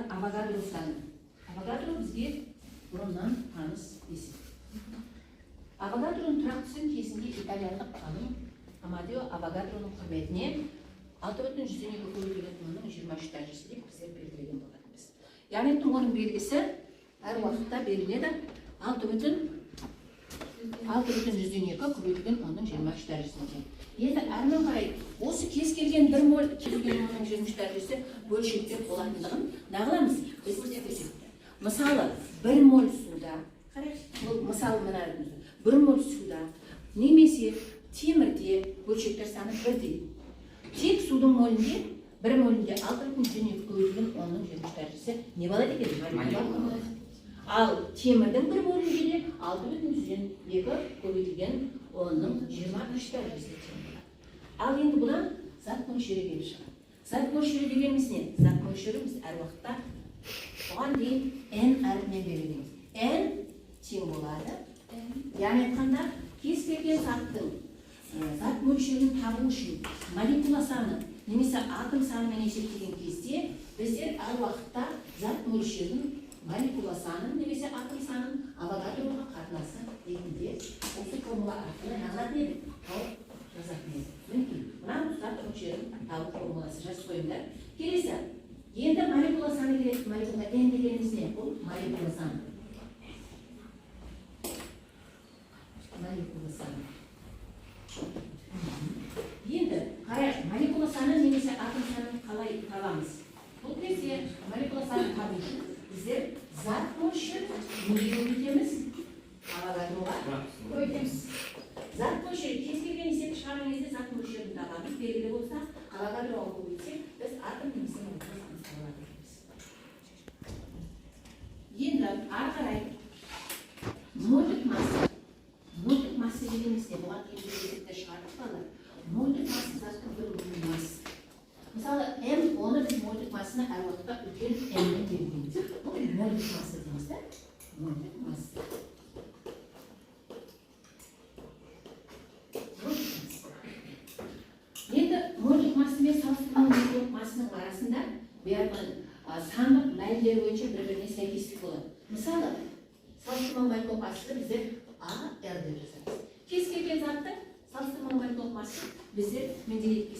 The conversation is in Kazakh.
Авогадро саны. Авогадро бізге бұрыннан таныс есім. Авогадроның тұрақтысын кезінде итальяндық ғалым Амадео Авогадроның құрметіне 6,102 көбейтілген оның 23 дәрежесі деп біздер белгілеген болатынбыз. Яғни оның белгісі әр уақытта беріледі 6,102 көбейтілген оның 23 дәрежесінде. Енді әрмен қарай осы кез келген бір моль келген оның 23 дәрежесі бөлшектер болатындығын нағыламыз. Біз көрсетті. Мысалы, бір моль суда, бұл мысалы мына бір моль суда немесе темірде бөлшектер саны бірдей. Тек судың молінде, бір молінде 6,102 көбейтілген оның 23 дәрежесі не болады екен? Ал темірдің бір молінде де 6,102 көбейтілген оның 23 дәрежесі. Ал енді бұдан зат мөлшері келіп шығады. Зат мөлшері дегеніміз не? Зат мөлшері біз әр уақытта бұған дейін n әріпімен берілгенбіз. n тең болады. Яғни айтқанда кез келген заттың зат мөлшерін табу үшін молекула саны немесе атом санымен есептеген кезде біздер әр уақытта зат мөлшерін молекула санын немесе атом санын Авогадроға қатынасы ретінде осы формула арқылы жазатын едік. Жазатын едік. Мүмкін. Мына зат мөлшерін табу формуласы жазып қойыңдар. Келесі. Енді молекула саны келеді. Молекула n дегеніміз не? Бұл молекула саны. Молекула саны. Енді қарай, молекула саны немесе атом санын қалай табамыз? Бұл кезде молекула саны табу үшін біздер зат мөлшерін неге көбейтеміз? Авогадроға көбейтеміз. Зат мөлшері кез келген есепті шығарған кезде зат мөлшерін табамыз. Белгілі болса, Авогадроға көбейтсек, біз атом немесе молекула санын табамыз. Енді ары қарай мольдік масса. Мольдік масса дегенімізде бұған кейбір есептер шығардық балар. Мольдік масса заттың бір масса. Мысалы, М, оны біз мольдік массаны әр уақытта үлкен М-мен белгілейміз. Бұл мольдік масса дейміз да? Мольдік масса. Енді мольдік масса мен салыстырмалы мольдік массаның арасында сандық мәлімдері бойынша бір-біріне сәйкестік болады. Мысалы, салыстырмалы мольдік массаны біздер А, Р деп жазамыз. Кез келген заттың салыстырмалы мольдік масса біздер Менделеевке